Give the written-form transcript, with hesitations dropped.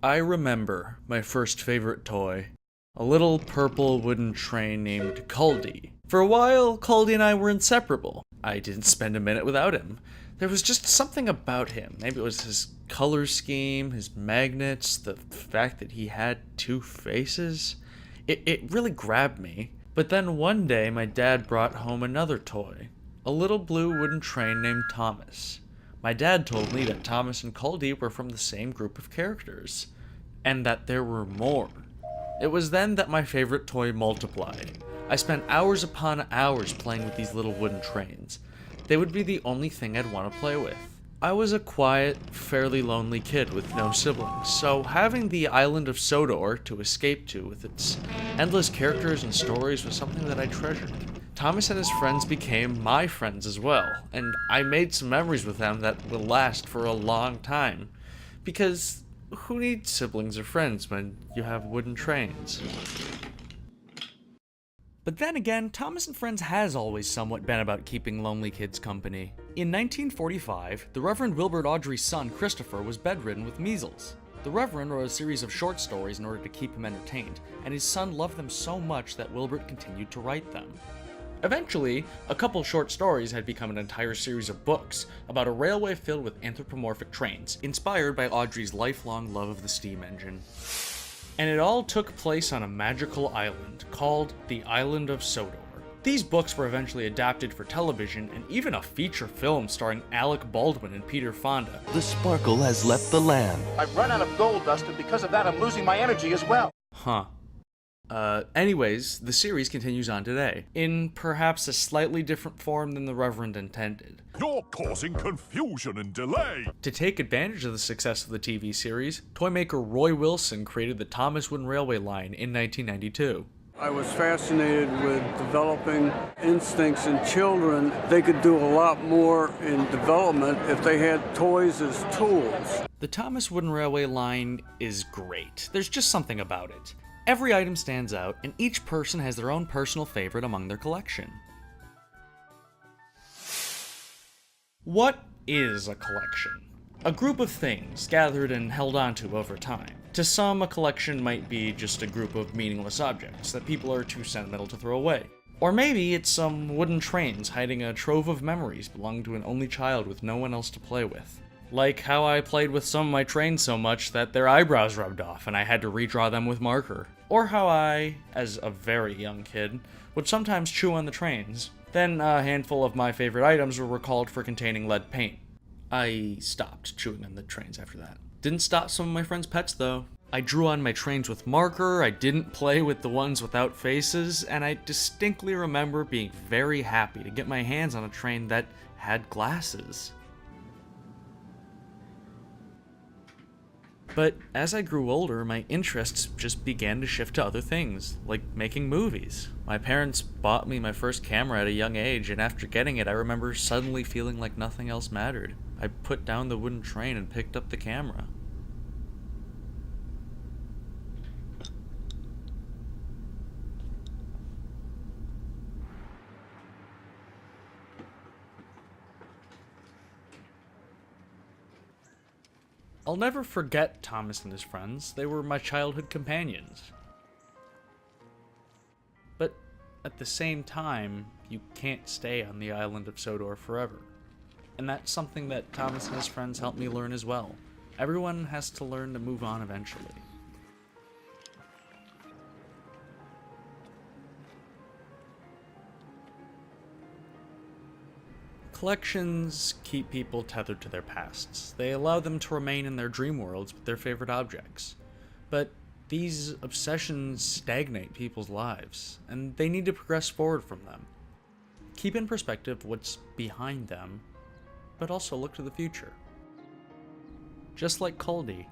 I remember my first favorite toy. A little purple wooden train named Caldy. For a while, Caldy and I were inseparable. I didn't spend a minute without him. There was just something about him. Maybe it was his color scheme, his magnets, the fact that he had two faces. It really grabbed me. But then one day, my dad brought home another toy. A little blue wooden train named Thomas. My dad told me that Thomas and Caldy were from the same group of characters, and that there were more. It was then that my favorite toy multiplied. I spent hours upon hours playing with these little wooden trains. They would be the only thing I'd want to play with. I was a quiet, fairly lonely kid with no siblings, so having the island of Sodor to escape to with its endless characters and stories was something that I treasured. Thomas and his friends became my friends as well, and I made some memories with them that will last for a long time. Because who needs siblings or friends when you have wooden trains? But then again, Thomas and Friends has always somewhat been about keeping lonely kids company. In 1945, the Reverend Wilbert Awdry's son, Christopher, was bedridden with measles. The Reverend wrote a series of short stories in order to keep him entertained, and his son loved them so much that Wilbert continued to write them. Eventually, a couple short stories had become an entire series of books about a railway filled with anthropomorphic trains, inspired by Awdry's lifelong love of the steam engine. And it all took place on a magical island called the Island of Sodor. These books were eventually adapted for television and even a feature film starring Alec Baldwin and Peter Fonda. The sparkle has left the land. I've run out of gold dust, and because of that, I'm losing my energy as well. Anyways, the series continues on today, in perhaps a slightly different form than the Reverend intended. You're causing confusion and delay! To take advantage of the success of the TV series, toymaker Roy Wilson created the Thomas Wooden Railway line in 1992. I was fascinated with developing instincts in children. They could do a lot more in development if they had toys as tools. The Thomas Wooden Railway line is great. There's just something about it. Every item stands out, and each person has their own personal favorite among their collection. What is a collection? A group of things gathered and held onto over time. To some, a collection might be just a group of meaningless objects that people are too sentimental to throw away. Or maybe it's some wooden trains hiding a trove of memories belonging to an only child with no one else to play with. Like how I played with some of my trains so much that their eyebrows rubbed off and I had to redraw them with marker. Or how I, as a very young kid, would sometimes chew on the trains. Then a handful of my favorite items were recalled for containing lead paint. I stopped chewing on the trains after that. Didn't stop some of my friends' pets though. I drew on my trains with marker, I didn't play with the ones without faces, and I distinctly remember being very happy to get my hands on a train that had glasses. But as I grew older, my interests just began to shift to other things, like making movies. My parents bought me my first camera at a young age, and after getting it, I remember suddenly feeling like nothing else mattered. I put down the wooden train and picked up the camera. I'll never forget Thomas and his friends. They were my childhood companions. But at the same time, you can't stay on the island of Sodor forever. And that's something that Thomas and his friends helped me learn as well. Everyone has to learn to move on eventually. Collections keep people tethered to their pasts. They allow them to remain in their dream worlds with their favorite objects. But these obsessions stagnate people's lives, and they need to progress forward from them. Keep in perspective what's behind them, but also look to the future. Just like Caldy.